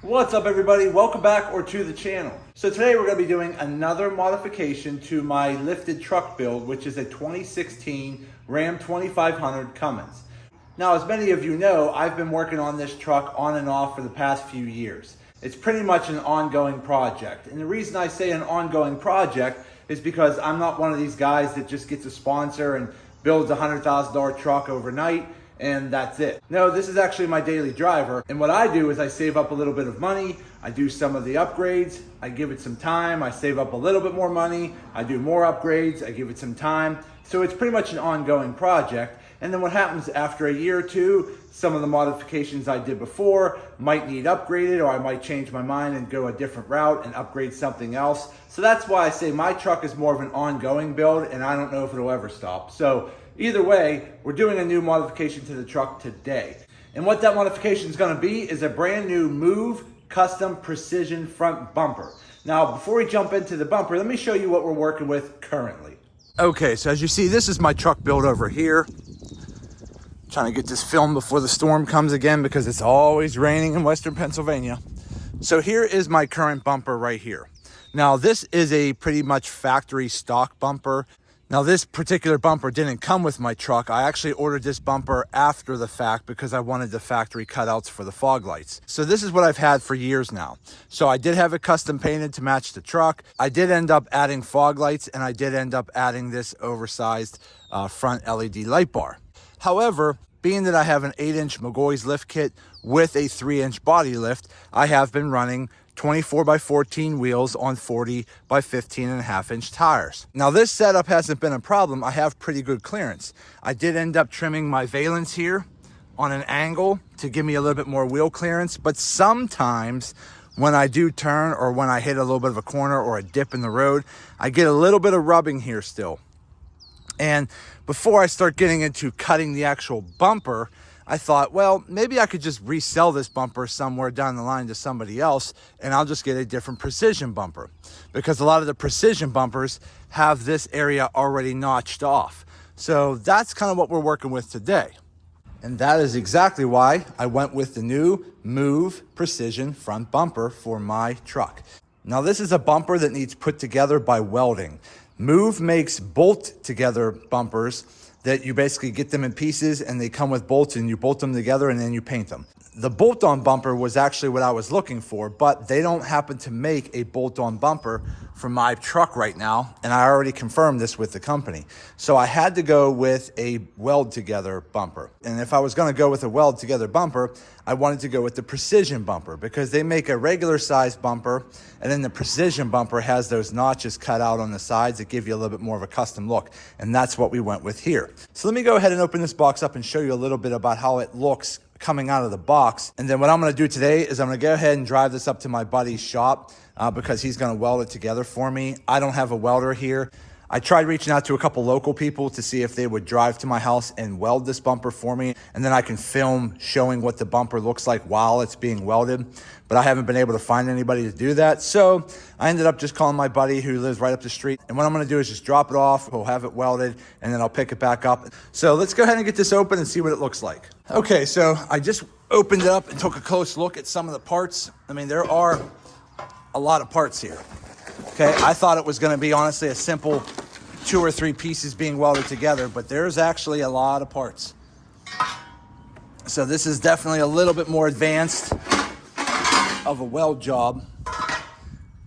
What's up everybody? Welcome back or to the channel. So today we're going to be doing another modification to my lifted truck build, which is a 2016 Ram 2500 Cummins. Now, as many of you know, I've been working on this truck on and off for the past few years. It's pretty much an ongoing project. And the reason I say an ongoing project is because I'm not one of these guys that just gets a sponsor and builds a $100,000 truck overnight and that's it. No, this is actually my daily driver. And what I do is I save up a little bit of money. I do some of the upgrades. I give it some time. I save up a little bit more money. I do more upgrades. I give it some time. So it's pretty much an ongoing project. And then what happens after a year or two, some of the modifications I did before might need upgraded, or I might change my mind and go a different route and upgrade something else. So that's why I say my truck is more of an ongoing build, and I don't know if it'll ever stop. So either way, we're doing a new modification to the truck today. And what that modification is going to be is a brand new Move Custom Precision front bumper. Now, before we jump into the bumper, let me show you what we're working with currently. Okay, so as you see, this is my truck build over here. Trying to get this filmed before the storm comes again because it's always raining in Western Pennsylvania. So here is my current bumper right here. Now, this is a pretty much factory stock bumper. Now, this particular bumper didn't come with my truck. I actually ordered this bumper after the fact because I wanted the factory cutouts for the fog lights. So this is what I've had for years now. So I did have it custom painted to match the truck. I did end up adding fog lights, and I did end up adding this oversized front LED light bar. However, being that I have an 8-inch McGaughy's lift kit with a 3-inch body lift, I have been running 24x14 wheels on 40x15.5-inch tires. Now, this setup hasn't been a problem. I have pretty good clearance. I did end up trimming my valence here on an angle to give me a little bit more wheel clearance, but sometimes when I do turn or when I hit a little bit of a corner or a dip in the road, I get a little bit of rubbing here still. And before I start getting into cutting the actual bumper, I thought, well, maybe I could just resell this bumper somewhere down the line to somebody else, and I'll just get a different precision bumper, because a lot of the precision bumpers have this area already notched off. So that's kind of what we're working with today. And that is exactly why I went with the new Move Precision front bumper for my truck. Now, this is a bumper that needs put together by welding. Move makes bolt together bumpers that you basically get them in pieces and they come with bolts and you bolt them together and then you paint them. The bolt-on bumper was actually what I was looking for, but they don't happen to make a bolt-on bumper for my truck right now, and I already confirmed this with the company. So I had to go with a weld-together bumper. And if I was going to go with a weld-together bumper, I wanted to go with the precision bumper because they make a regular-sized bumper, and then the precision bumper has those notches cut out on the sides that give you a little bit more of a custom look, and that's what we went with here. So let me go ahead and open this box up and show you a little bit about how it looks coming out of the box. And then what I'm going to do today is I'm going to go ahead and drive this up to my buddy's shop because he's going to weld it together for me. I don't have a welder here. I tried reaching out to a couple local people to see if they would drive to my house and weld this bumper for me, and then I can film showing what the bumper looks like while it's being welded, but I haven't been able to find anybody to do that. So I ended up just calling my buddy who lives right up the street, and what I'm going to do is just drop it off. We'll have it welded, and then I'll pick it back up. So let's go ahead and get this open and see what it looks like. Okay, so I just opened it up and took a close look at some of the parts. I mean, there are a lot of parts here. Okay, I thought it was going to be honestly a simple 2 or 3 pieces being welded together, but there's actually a lot of parts. So this is definitely a little bit more advanced of a weld job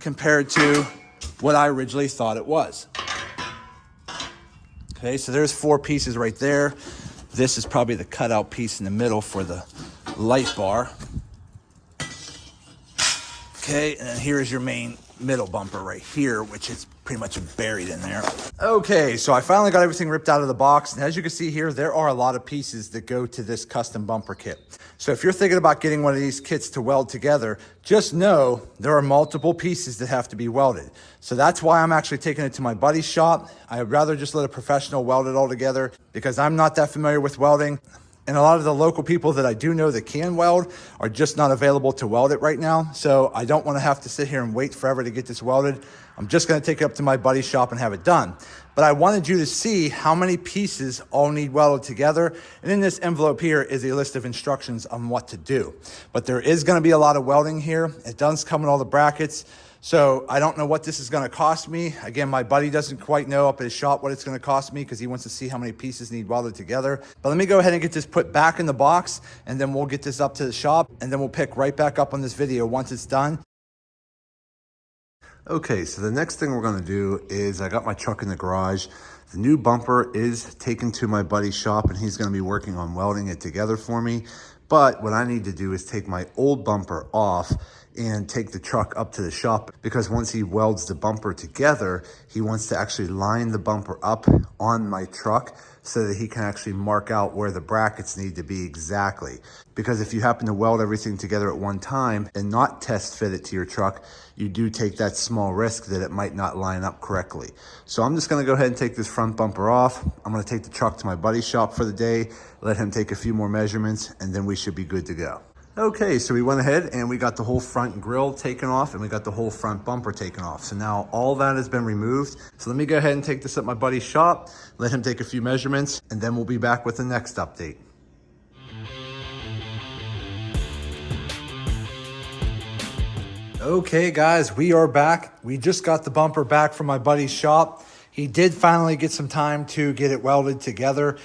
compared to what I originally thought it was. Okay, so there's 4 pieces right there. This is probably the cutout piece in the middle for the light bar. Okay, and then here's your main middle bumper right here, which is pretty much buried in there. Okay, so I finally got everything ripped out of the box. And as you can see here, there are a lot of pieces that go to this custom bumper kit. So if you're thinking about getting one of these kits to weld together, just know there are multiple pieces that have to be welded. So that's why I'm actually taking it to my buddy's shop. I'd rather just let a professional weld it all together because I'm not that familiar with welding. And a lot of the local people that I do know that can weld are just not available to weld it right now. So I don't want to have to sit here and wait forever to get this welded. I'm just gonna take it up to my buddy's shop and have it done. But I wanted you to see how many pieces all need welded together. And in this envelope here is a list of instructions on what to do. But there is gonna be a lot of welding here. It does come with all the brackets. So I don't know what this is gonna cost me. Again, my buddy doesn't quite know up at his shop what it's gonna cost me because he wants to see how many pieces need welded together. But let me go ahead and get this put back in the box, and then we'll get this up to the shop, and then we'll pick right back up on this video once it's done. Okay, so the next thing we're gonna do is I got my truck in the garage. The new bumper is taken to my buddy's shop and he's gonna be working on welding it together for me. But what I need to do is take my old bumper off and take the truck up to the shop, because once he welds the bumper together, he wants to actually line the bumper up on my truck so that he can actually mark out where the brackets need to be exactly. Because if you happen to weld everything together at one time and not test fit it to your truck, you do take that small risk that it might not line up correctly. So I'm just gonna go ahead and take this front bumper off. I'm gonna take the truck to my buddy's shop for the day, let him take a few more measurements, and then we should be good to go. Okay, so we went ahead and we got the whole front grille taken off and we got the whole front bumper taken off. So now all that has been removed. So let me go ahead and take this at my buddy's shop, let him take a few measurements, and then we'll be back with the next update. Okay guys, we are back. We just got the bumper back from my buddy's shop. He did finally get some time to get it welded together.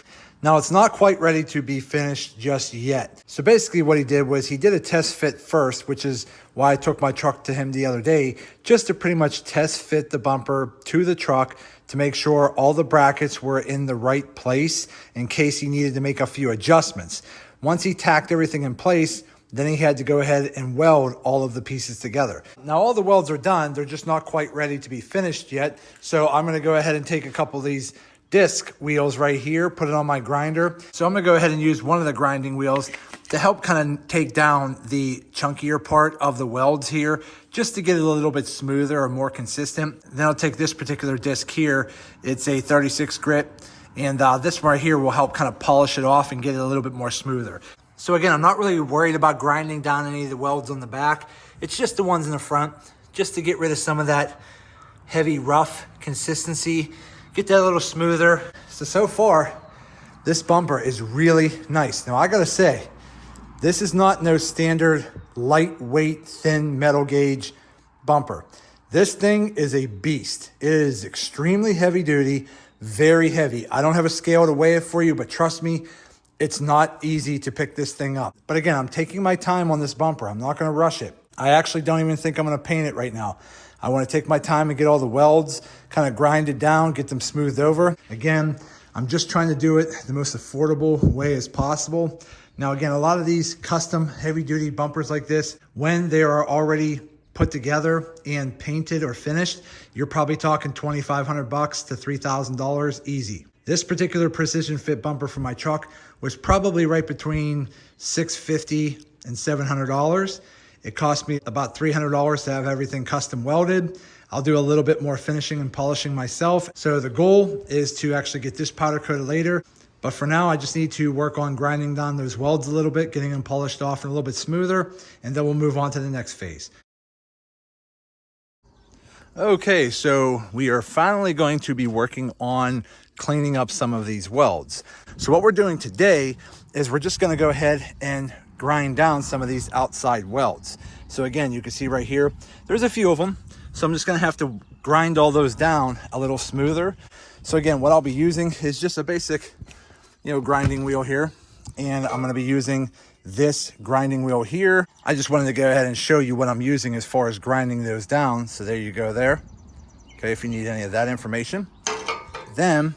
Now it's not quite ready to be finished just yet. So basically what he did was he did a test fit first, which is why I took my truck to him the other day, just to pretty much test fit the bumper to the truck to make sure all the brackets were in the right place in case he needed to make a few adjustments. Once he tacked everything in place, then he had to go ahead and weld all of the pieces together. Now all the welds are done, they're just not quite ready to be finished yet. So I'm gonna go ahead and take a couple of these disc wheels right here, put it on my grinder. So I'm gonna go ahead and use one of the grinding wheels to help kind of take down the chunkier part of the welds here, just to get it a little bit smoother or more consistent. Then I'll take this particular disc here. It's a 36 grit, and this one right here will help kind of polish it off and get it a little bit more smoother. So again, I'm not really worried about grinding down any of the welds on the back. It's just the ones in the front, just to get rid of some of that heavy, rough consistency, get that a little smoother. So far, this bumper is really nice. Now I gotta say, this is not no standard lightweight, thin metal gauge bumper. This thing is a beast. It is extremely heavy duty, very heavy. I don't have a scale to weigh it for you, but trust me, it's not easy to pick this thing up. But again, I'm taking my time on this bumper. I'm not gonna rush it. I actually don't even think I'm gonna paint it right now. I wanna take my time and get all the welds, kind of grind it down, get them smoothed over. Again, I'm just trying to do it the most affordable way as possible. Now again, a lot of these custom heavy duty bumpers like this, when they are already put together and painted or finished, you're probably talking $2,500 to $3,000 easy. This particular precision fit bumper for my truck was probably right between $650 and $700. It cost me about $300 to have everything custom welded. I'll do a little bit more finishing and polishing myself. So the goal is to actually get this powder coated later. But for now, I just need to work on grinding down those welds a little bit, getting them polished off and a little bit smoother, and then we'll move on to the next phase. Okay, so we are finally going to be working on cleaning up some of these welds. So what we're doing today is we're just gonna go ahead and grind down some of these outside welds. So again, you can see right here, there's a few of them. So I'm just gonna have to grind all those down a little smoother. So again, what I'll be using is just a basic, grinding wheel here. And I'm gonna be using this grinding wheel here. I just wanted to go ahead and show you what I'm using as far as grinding those down. So there you go there. Okay, if you need any of that information. Then,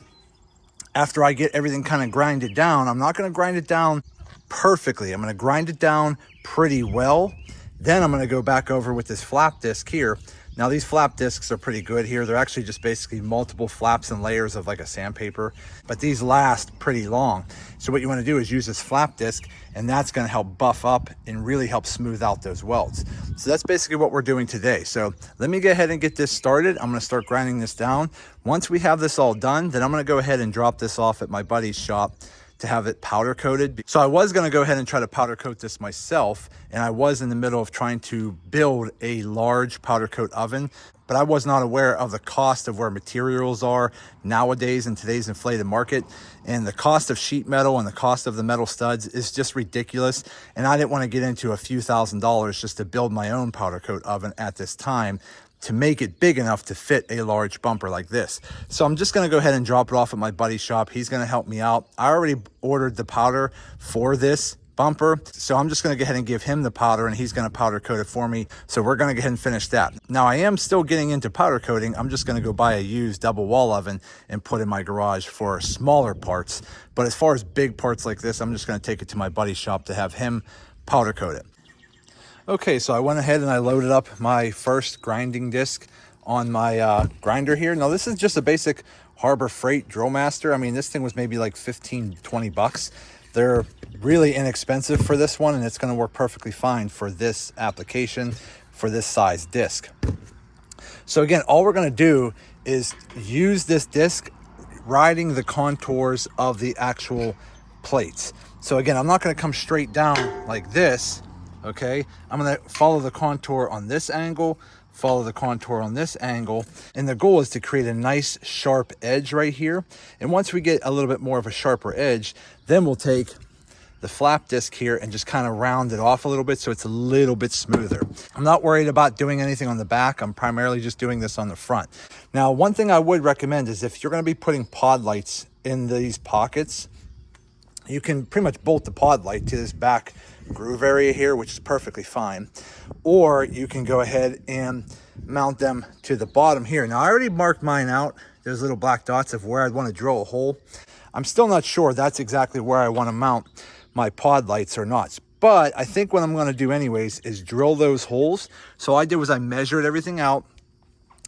after I get everything kind of grinded down, I'm not gonna grind it down perfectly. I'm gonna grind it down pretty well. Then I'm gonna go back over with this flap disc here. Now these flap discs are pretty good here. They're actually just basically multiple flaps and layers of like a sandpaper, but these last pretty long. So what you wanna do is use this flap disc, and that's gonna help buff up and really help smooth out those welds. So that's basically what we're doing today. So let me go ahead and get this started. I'm gonna start grinding this down. Once we have this all done, then I'm gonna go ahead and drop this off at my buddy's shop to have it powder coated. So I was gonna go ahead and try to powder coat this myself, and I was in the middle of trying to build a large powder coat oven, but I was not aware of the cost of where materials are nowadays in today's inflated market. And the cost of sheet metal and the cost of the metal studs is just ridiculous. And I didn't want to get into a few $1,000s just to build my own powder coat oven at this time to make it big enough to fit a large bumper like this. So I'm just gonna go ahead and drop it off at my buddy's shop. He's gonna help me out. I already ordered the powder for this bumper, so I'm just gonna go ahead and give him the powder and he's gonna powder coat it for me. So we're gonna go ahead and finish that. Now I am still getting into powder coating. I'm just gonna go buy a used double wall oven and put in my garage for smaller parts. But as far as big parts like this, I'm just gonna take it to my buddy's shop to have him powder coat it. Okay, so I went ahead and I loaded up my first grinding disc on my grinder here. Now this is just a basic Harbor Freight Drill Master. I mean, this thing was maybe like 15, 20 bucks. They're really inexpensive for this one, and it's gonna work perfectly fine for this application, for this size disc. So again, all we're gonna do is use this disc riding the contours of the actual plates. So again, I'm not gonna come straight down like this. Okay, I'm gonna follow the contour on this angle, follow the contour on this angle, and the goal is to create a nice sharp edge right here. And once we get a little bit more of a sharper edge, then we'll take the flap disc here and just kind of round it off a little bit so it's a little bit smoother. I'm not worried about doing anything on the back. I'm primarily just doing this on the front. Now, one thing I would recommend is if you're gonna be putting pod lights in these pockets, you can pretty much bolt the pod light to this back groove area here, which is perfectly fine. Or you can go ahead and mount them to the bottom here. Now I already marked mine out. There's little black dots of where I'd want to drill a hole. I'm still not sure that's exactly where I want to mount my pod lights or not. But I think what I'm going to do anyways is drill those holes. So all I did was I measured everything out.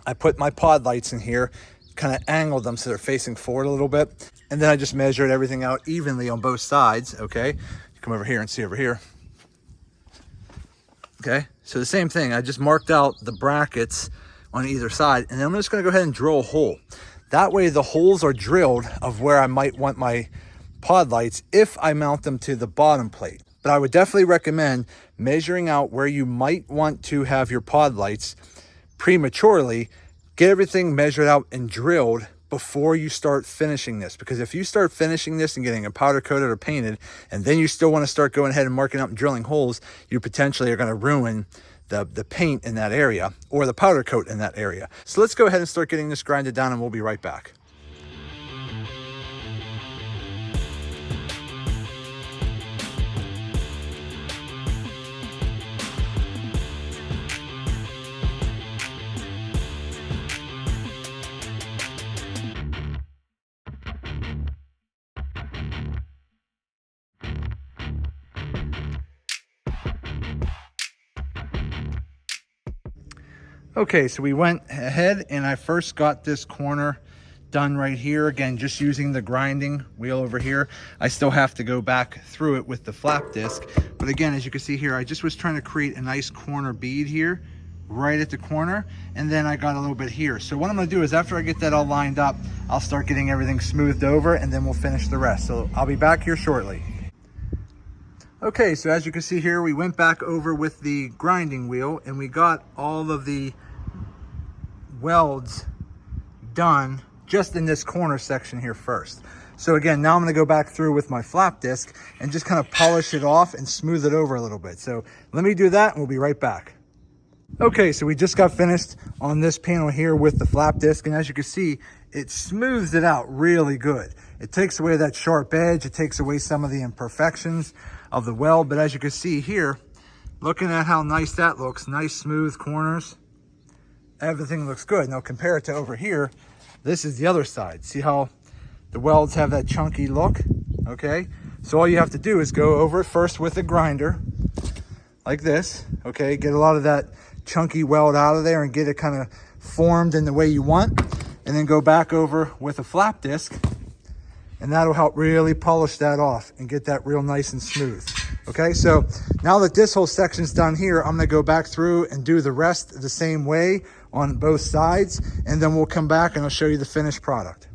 I put my pod lights in here, kind of angled them so they're facing forward a little bit. And then I just measured everything out evenly on both sides, okay? Come over here and see over here. Okay, so the same thing. I just marked out the brackets on either side, and then I'm just gonna go ahead and drill a hole. That way the holes are drilled of where I might want my pod lights if I mount them to the bottom plate. But I would definitely recommend measuring out where you might want to have your pod lights prematurely. Get everything measured out and drilled before you start finishing this, because if you start finishing this and getting it powder coated or painted, and then you still want to start going ahead and marking up and drilling holes, you potentially are going to ruin the paint in that area or the powder coat in that area. So let's go ahead and start getting this grinded down and we'll be right back. Okay, so we went ahead and I first got this corner done right here. Again, just using the grinding wheel over here. I still have to go back through it with the flap disc. But again, as you can see here, I just was trying to create a nice corner bead here, right at the corner. And then I got a little bit here. So what I'm gonna do is after I get that all lined up, I'll start getting everything smoothed over and then we'll finish the rest. So I'll be back here shortly. Okay, so as you can see here, we went back over with the grinding wheel and we got all of the welds done just in this corner section here first. So again, now I'm gonna go back through with my flap disc and just kind of polish it off and smooth it over a little bit. So let me do that and we'll be right back. Okay, so we just got finished on this panel here with the flap disc, and as you can see, it smooths it out really good. It takes away that sharp edge, it takes away some of the imperfections of the weld, but as you can see here, looking at how nice that looks, nice smooth corners, everything looks good. Now compare it to over here, this is the other side. See how the welds have that chunky look? Okay, so all you have to do is go over it first with a grinder, like this, okay? Get a lot of that chunky weld out of there and get it kind of formed in the way you want, and then go back over with a flap disc, and that'll help really polish that off and get that real nice and smooth. Okay, so now that this whole section's done here, I'm gonna go back through and do the rest the same way on both sides, and then we'll come back and I'll show you the finished product.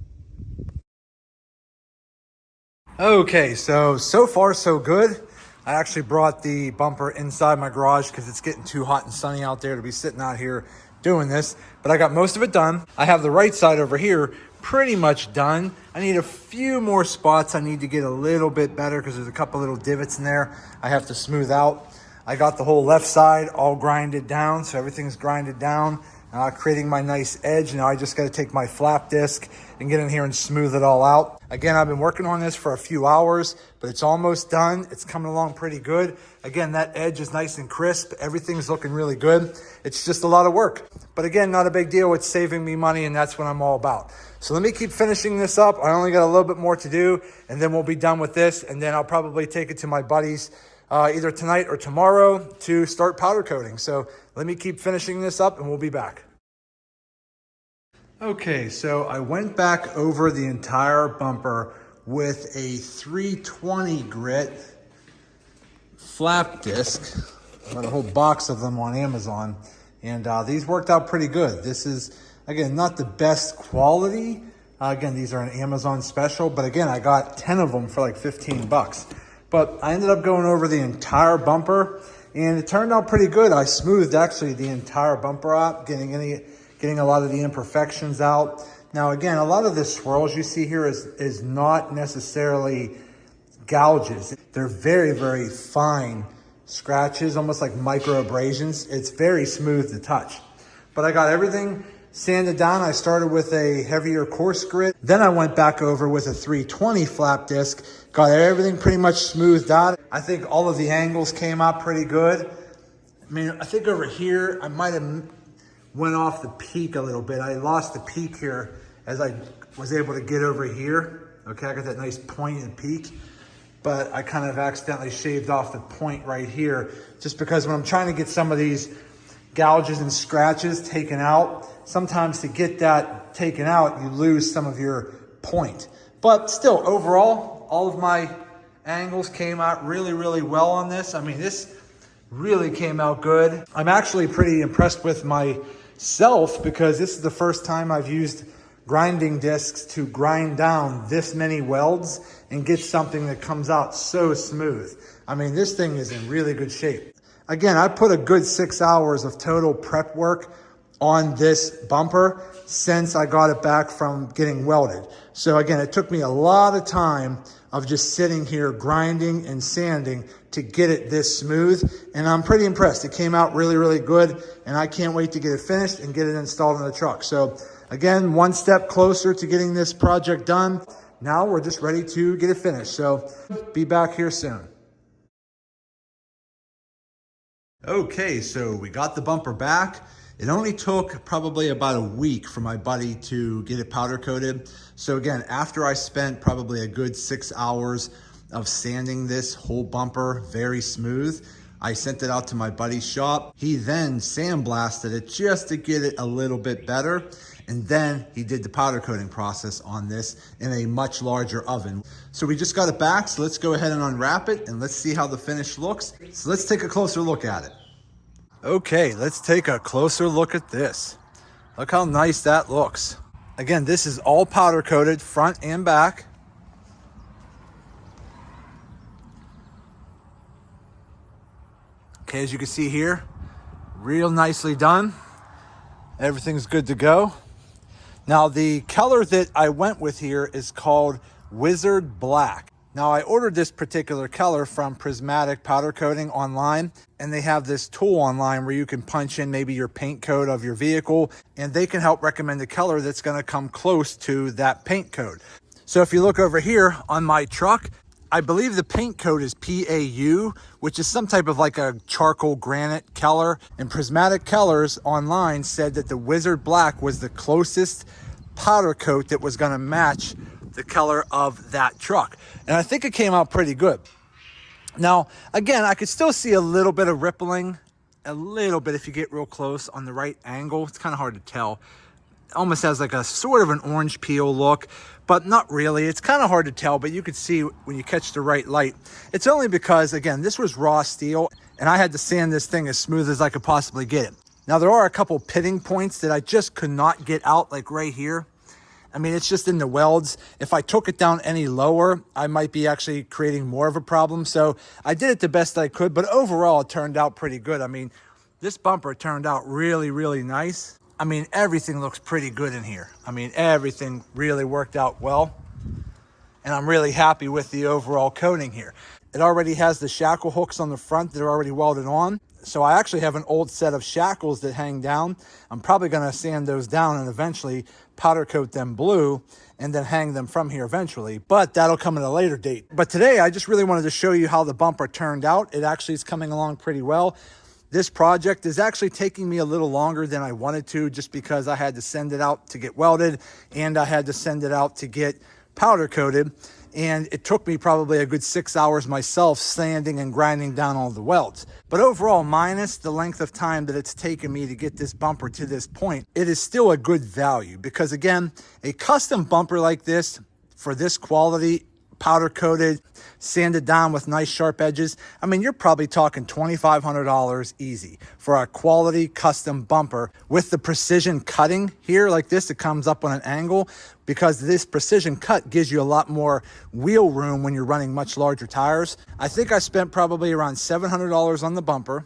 Okay, so far so good. I actually brought the bumper inside my garage because it's getting too hot and sunny out there to be sitting out here doing this, but I got most of it done. I have the right side over here pretty much done. I need a few more spots I need to get a little bit better because there's a couple little divots in there I have to smooth out. I got the whole left side all grinded down, so everything's grinded down, creating my nice edge. Now I just got to take my flap disc and get in here and smooth it all out. Again, I've been working on this for a few hours, but it's almost done. It's coming along pretty good. Again, that edge is nice and crisp. Everything's looking really good. It's just a lot of work. But again, not a big deal. It's saving me money, and that's what I'm all about. So let me keep finishing this up. I only got a little bit more to do, and then we'll be done with this, and then I'll probably take it to my buddies either tonight or tomorrow to start powder coating. So let me keep finishing this up, and we'll be back. Okay, so I went back over the entire bumper with a 320 grit flap disc. I got a whole box of them on Amazon, and these worked out pretty good. This is, again, not the best quality. Again, these are an Amazon special, but again, I got 10 of them for like 15 bucks. But I ended up going over the entire bumper, and it turned out pretty good. I smoothed actually the entire bumper out, getting a lot of the imperfections out. Now again, a lot of the swirls you see here is not necessarily gouges. They're very, very fine scratches, almost like micro abrasions. It's very smooth to touch. But I got everything sanded down. I started with a heavier coarse grit. Then I went back over with a 320 flap disc, got everything pretty much smoothed out. I think all of the angles came out pretty good. I mean, I think over here, I might have went off the peak a little bit. I lost the peak here as I was able to get over here. Okay, I got that nice point and peak, but I kind of accidentally shaved off the point right here just because when I'm trying to get some of these gouges and scratches taken out, sometimes to get that taken out, you lose some of your point. But still, overall, all of my angles came out really, really well on this. I mean, this really came out good. I'm actually pretty impressed with myself because this is the first time I've used grinding discs to grind down this many welds and get something that comes out so smooth. I mean, this thing is in really good shape. Again, I put a good 6 hours of total prep work on this bumper since I got it back from getting welded. So again, it took me a lot of time of just sitting here grinding and sanding to get it this smooth, and I'm pretty impressed. It came out really, really good, and I can't wait to get it finished and get it installed in the truck. So again, one step closer to getting this project done. Now we're just ready to get it finished. So be back here soon. Okay, so we got the bumper back. It only took probably about a week for my buddy to get it powder coated. So again, after I spent probably a good 6 hours of sanding this whole bumper very smooth, I sent it out to my buddy's shop. He then sandblasted it just to get it a little bit better. And then he did the powder coating process on this in a much larger oven. So we just got it back. So let's go ahead and unwrap it and let's see how the finish looks. So let's take a closer look at it. Okay, let's take a closer look at this. Look how nice that looks. Again, this is all powder coated front and back. Okay, as you can see here, real nicely done. Everything's good to go. Now the color that I went with here is called Wizard Black. Now I ordered this particular color from Prismatic Powder Coating online, and they have this tool online where you can punch in maybe your paint code of your vehicle, and they can help recommend a color that's gonna come close to that paint code. So if you look over here on my truck, I believe the paint code is PAU, which is some type of like a charcoal granite color. And Prismatic Colors online said that the Wizard Black was the closest powder coat that was gonna match the color of that truck. And I think it came out pretty good. Now, again, I could still see a little bit of rippling, a little bit if you get real close on the right angle. It's kind of hard to tell. It almost has like a sort of an orange peel look, but not really. It's kind of hard to tell, but you could see when you catch the right light. It's only because, again, this was raw steel, and I had to sand this thing as smooth as I could possibly get it. Now, there are a couple pitting points that I just could not get out, like right here. I mean, it's just in the welds. If I took it down any lower, I might be actually creating more of a problem. So I did it the best I could, but overall it turned out pretty good. I mean, This bumper turned out really, really nice. I mean, everything looks pretty good in here. I mean, everything really worked out well. And I'm really happy with the overall coating here. It already has the shackle hooks on the front that are already welded on. So I actually have an old set of shackles that hang down. I'm probably gonna sand those down and eventually powder coat them blue and then hang them from here eventually, but that'll come at a later date. But today I just really wanted to show you how the bumper turned out. It actually is coming along pretty well. This project is actually taking me a little longer than I wanted to, just because I had to send it out to get welded and I had to send it out to get powder coated. And it took me probably a good 6 hours myself sanding and grinding down all the welds. But overall, minus the length of time that it's taken me to get this bumper to this point, it is still a good value, because again, a custom bumper like this for this quality, powder coated, sanded down with nice sharp edges, I mean, you're probably talking $2,500 easy for a quality custom bumper with the precision cutting here like this. It comes up on an angle, because this precision cut gives you a lot more wheel room when you're running much larger tires. I think I spent probably around $700 on the bumper.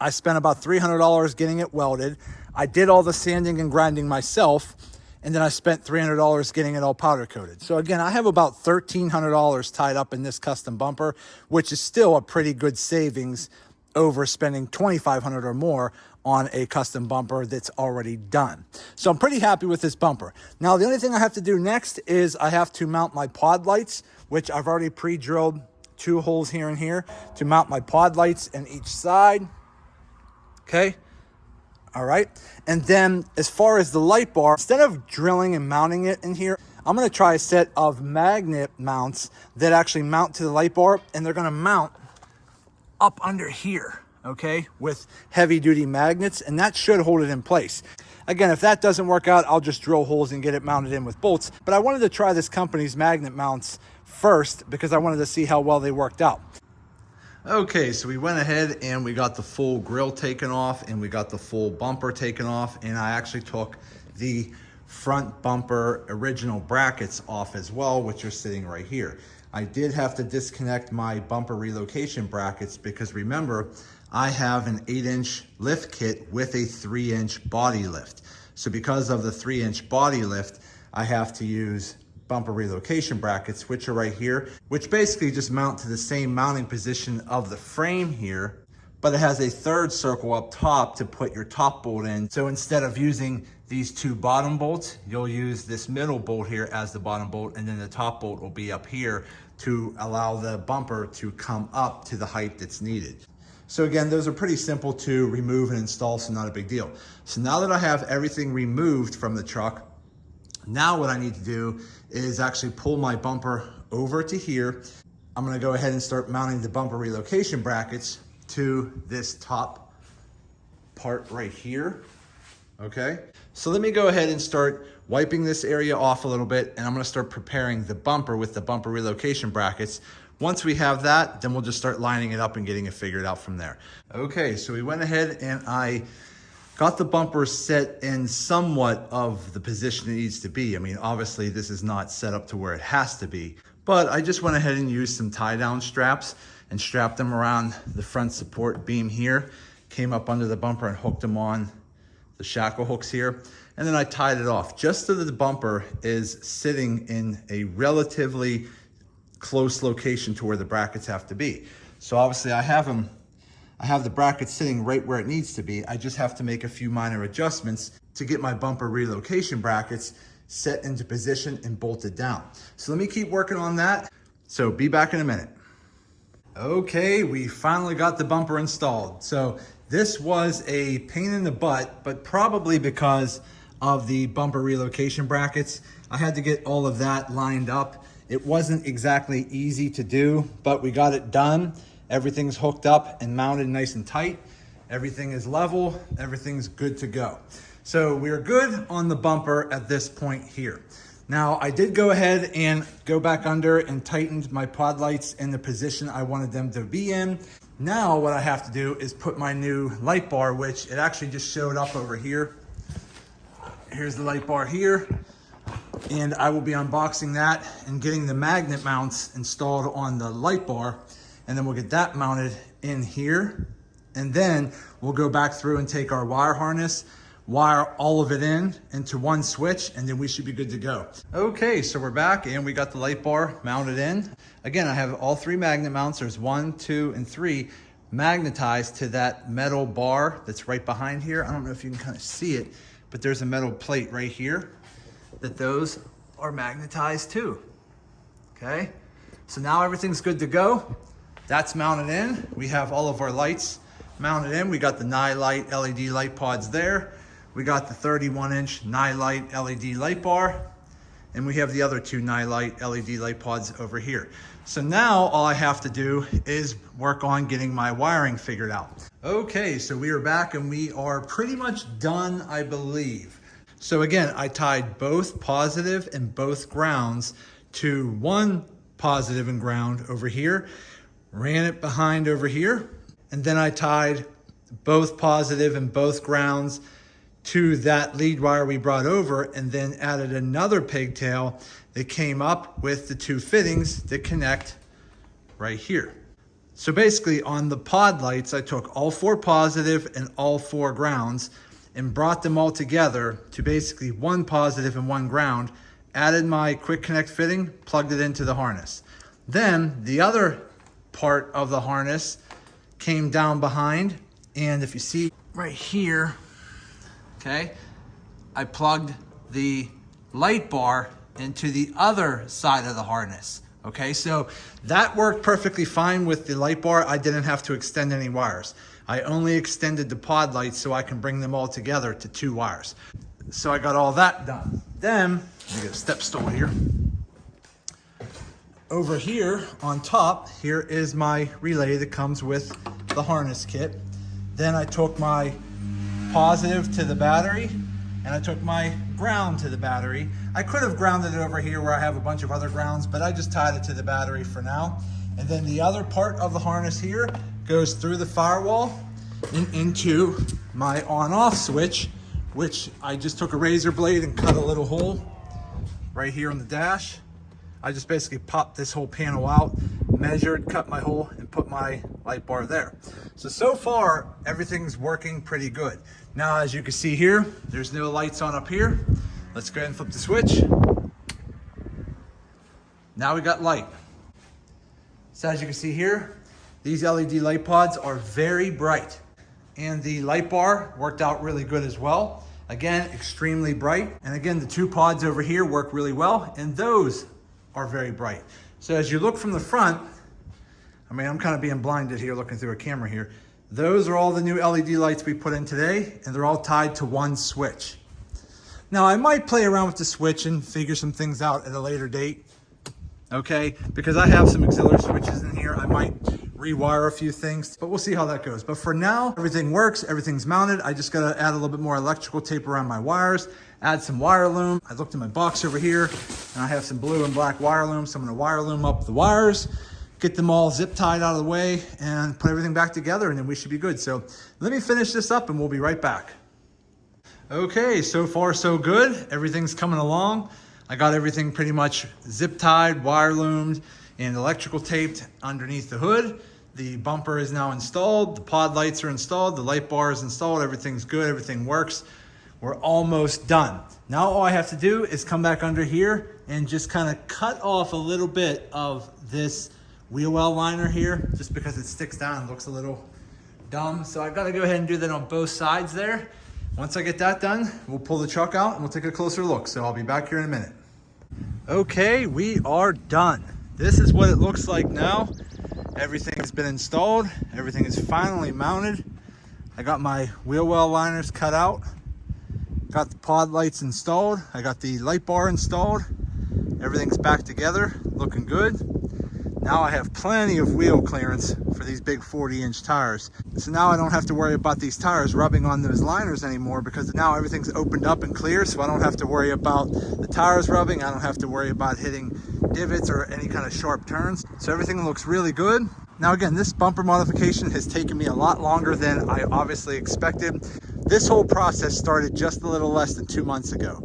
I spent about $300 getting it welded. I did all the sanding and grinding myself, and then I spent $300 getting it all powder coated. So again, I have about $1,300 tied up in this custom bumper, which is still a pretty good savings over spending $2,500 or more on a custom bumper that's already done. So I'm pretty happy with this bumper. Now, the only thing I have to do next is I have to mount my pod lights, which I've already pre-drilled 2 holes here and here to mount my pod lights in each side. Okay. All right. And then as far as the light bar, instead of drilling and mounting it in here, I'm going to try a set of magnet mounts that actually mount to the light bar, and they're going to mount up under here, okay, with heavy duty magnets, and that should hold it in place. Again, if that doesn't work out, I'll just drill holes and get it mounted in with bolts. But I wanted to try this company's magnet mounts first because I wanted to see how well they worked out. Okay, so we went ahead and we got the full grill taken off and we got the full bumper taken off, and I actually took the front bumper original brackets off as well, which are sitting right here. I did have to disconnect my bumper relocation brackets because remember, I have an 8-inch lift kit with a 3-inch body lift. So because of the 3-inch body lift, I have to use bumper relocation brackets, which are right here, which basically just mount to the same mounting position of the frame here, but it has a 3rd circle up top to put your top bolt in. So instead of using these 2 bottom bolts, you'll use this middle bolt here as the bottom bolt, and then the top bolt will be up here to allow the bumper to come up to the height that's needed. So again, those are pretty simple to remove and install, so not a big deal. So now that I have everything removed from the truck, now what I need to do is actually pull my bumper over to here. I'm gonna go ahead and start mounting the bumper relocation brackets to this top part right here, okay? So let me go ahead and start wiping this area off a little bit, and I'm gonna start preparing the bumper with the bumper relocation brackets. Once we have that, then we'll just start lining it up and getting it figured out from there. Okay, so we went ahead and I got the bumper set in somewhat of the position it needs to be. I mean, obviously this is not set up to where it has to be, but I just went ahead and used some tie down straps and strapped them around the front support beam here, came up under the bumper and hooked them on the shackle hooks here. And then I tied it off just so that the bumper is sitting in a relatively close location to where the brackets have to be. So obviously I have the bracket sitting right where it needs to be. I just have to make a few minor adjustments to get my bumper relocation brackets set into position and bolted down. So let me keep working on that. So be back in a minute. Okay, we finally got the bumper installed. So this was a pain in the butt, but probably because of the bumper relocation brackets. I had to get all of that lined up. It wasn't exactly easy to do, but we got it done. Everything's hooked up and mounted nice and tight. Everything is level, everything's good to go. So we're good on the bumper at this point here. Now I did go ahead and go back under and tightened my pod lights in the position I wanted them to be in. Now what I have to do is put my new light bar, which it actually just showed up over here. Here's the light bar here. And I will be unboxing that and getting the magnet mounts installed on the light bar. And then we'll get that mounted in here. And then we'll go back through and take our wire harness, wire all of it into one switch, and then we should be good to go. Okay, so we're back and we got the light bar mounted in. Again, I have all 3 magnet mounts. There's 1, 2, and 3 magnetized to that metal bar that's right behind here. I don't know if you can kind of see it, but there's a metal plate right here that those are magnetized to. Okay, so now everything's good to go. That's mounted in. We have all of our lights mounted in. We got the Nightlight LED light pods there. We got the 31-inch Nightlight LED light bar, and we have the other 2 Nightlight LED light pods over here. So now all I have to do is work on getting my wiring figured out. Okay, so we are back and we are pretty much done, I believe. So again, I tied both positive and both grounds to one positive and ground over here, ran it behind over here, and then I tied both positive and both grounds to that lead wire we brought over, and then added another pigtail that came up with the 2 fittings that connect right here. So basically on the pod lights, I took all 4 positive and all 4 grounds and brought them all together to basically 1 positive and 1 ground, added my quick connect fitting, plugged it into the harness. Then the other part of the harness came down behind, and if you see right here, okay, I plugged the light bar into the other side of the harness. Okay, so that worked perfectly fine with the light bar. I didn't have to extend any wires. I only extended the pod lights so I can bring them all together to 2 wires. So I got all that done. Then, let me get a step stool here. Over here on top, here is my relay that comes with the harness kit. Then I took my positive to the battery, and I took my ground to the battery. I could have grounded it over here where I have a bunch of other grounds, but I just tied it to the battery for now. And then the other part of the harness here goes through the firewall and into my on-off switch, which I just took a razor blade and cut a little hole right here on the dash. I just basically popped this whole panel out, measured, cut my hole, and put my light bar there. So far, everything's working pretty good. Now, as you can see here, there's no lights on up here. Let's go ahead and flip the switch. Now we got light. So as you can see here, these LED light pods are very bright. And the light bar worked out really good as well. Again, extremely bright. And again, the 2 pods over here work really well, and those are very bright. So as you look from the front, I mean, I'm kind of being blinded here looking through a camera here. Those are all the new LED lights we put in today, and they're all tied to 1 switch. Now, I might play around with the switch and figure some things out at a later date, okay? Because I have some auxiliary switches in here. I might rewire a few things, but we'll see how that goes. But for now, everything works, everything's mounted. I just gotta add a little bit more electrical tape around my wires, add some wire loom. I looked in my box over here, and I have some blue and black wire loom, so I'm gonna wire loom up the wires, get them all zip tied out of the way, and put everything back together, and then we should be good. So let me finish this up and we'll be right back. Okay, so far so good. Everything's coming along. I got everything pretty much zip tied, wire loomed, and electrical taped underneath the hood. The bumper is now installed. The pod lights are installed. The light bar is installed. Everything's good. Everything works. We're almost done. Now all I have to do is come back under here and just kind of cut off a little bit of this wheel well liner here, just because it sticks down and looks a little dumb. So I gotta go ahead and do that on both sides there. Once I get that done, we'll pull the truck out and we'll take a closer look. So I'll be back here in a minute. Okay, we are done. This is what it looks like now. Everything has been installed. Everything is finally mounted. I got my wheel well liners cut out. Got the pod lights installed. I got the light bar installed. Everything's back together, looking good. Now I have plenty of wheel clearance for these big 40-inch tires. So now I don't have to worry about these tires rubbing on those liners anymore, because now everything's opened up and clear, so I don't have to worry about the tires rubbing. I don't have to worry about hitting divots or any kind of sharp turns. So everything looks really good. Now again, this bumper modification has taken me a lot longer than I obviously expected. This whole process started just a little less than 2 months ago.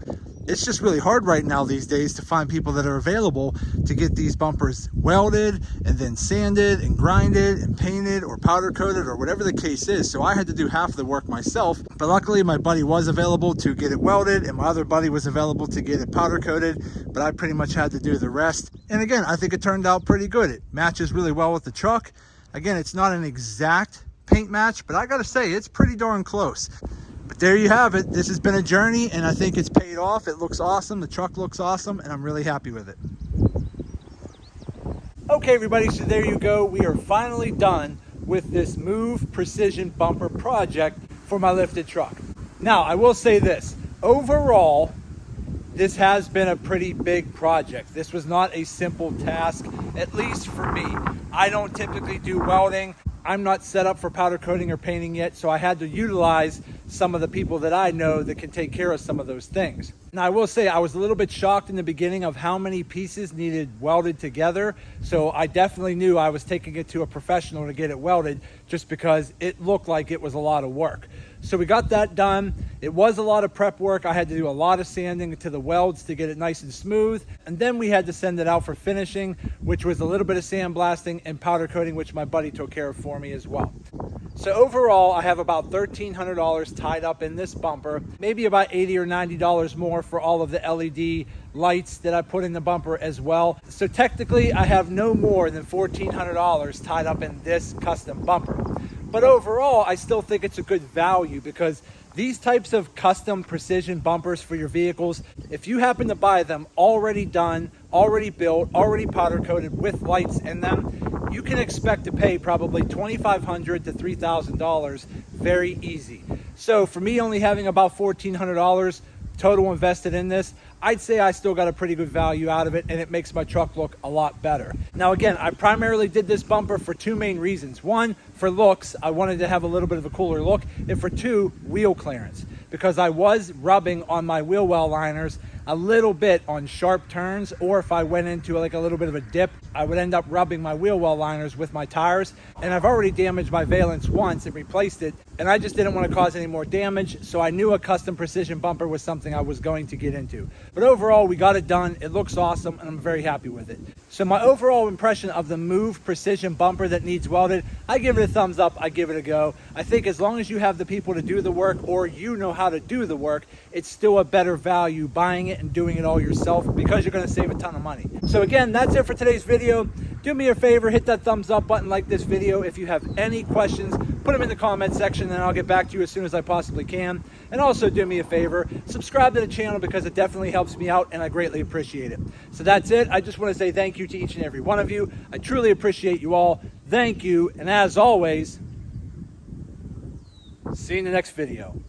it's just really hard right now these days to find people that are available to get these bumpers welded and then sanded and grinded and painted or powder coated or whatever the case is. So I had to do half of the work myself, but luckily my buddy was available to get it welded and my other buddy was available to get it powder coated, but I pretty much had to do the rest. And again, I think it turned out pretty good. It matches really well with the truck. Again, it's not an exact paint match, but I gotta say it's pretty darn close. But there you have it. This has been a journey and I think it's paid off. It looks awesome. The truck looks awesome and I'm really happy with it. Okay, everybody, so there you go. We are finally done with this Move Precision Bumper project for my lifted truck. Now, I will say this. Overall, this has been a pretty big project. This was not a simple task, at least for me. I don't typically do welding. I'm not set up for powder coating or painting yet, so I had to utilize some of the people that I know that can take care of some of those things. Now, I will say I was a little bit shocked in the beginning of how many pieces needed welded together. So I definitely knew I was taking it to a professional to get it welded just because it looked like it was a lot of work. So we got that done. It was a lot of prep work. I had to do a lot of sanding to the welds to get it nice and smooth. And then we had to send it out for finishing, which was a little bit of sandblasting and powder coating, which my buddy took care of for me as well. So overall, I have about $1,300 tied up in this bumper, maybe about $80 or $90 more for all of the LED lights that I put in the bumper as well. So technically, I have no more than $1,400 tied up in this custom bumper. But overall, I still think it's a good value because these types of custom precision bumpers for your vehicles, if you happen to buy them already done, already built, already powder coated with lights in them, you can expect to pay probably $2,500 to $3,000 very easy. So for me only having about $1,400 total invested in this, I'd say I still got a pretty good value out of it and it makes my truck look a lot better. Now again, I primarily did this bumper for two main reasons. One, for looks, I wanted to have a little bit of a cooler look, and for two, wheel clearance, because I was rubbing on my wheel well liners a little bit on sharp turns, or if I went into like a little bit of a dip, I would end up rubbing my wheel well liners with my tires. And I've already damaged my valence once and replaced it, and I just didn't want to cause any more damage, so I knew a custom precision bumper was something I was going to get into. But overall, we got it done. It looks awesome, and I'm very happy with it. So my overall impression of the Move Precision Bumper that needs welded, I give it a thumbs up. I give it a go. I think as long as you have the people to do the work, or you know how to do the work, it's still a better value buying it and doing it all yourself because you're going to save a ton of money. So again, that's it for today's video. Do me a favor, hit that thumbs up button, like this video. If you have any questions, put them in the comment section and I'll get back to you as soon as I possibly can. And also do me a favor, subscribe to the channel because it definitely helps me out and I greatly appreciate it. So that's it. I just want to say thank you to each and every one of you. I truly appreciate you all. Thank you. And as always, see you in the next video.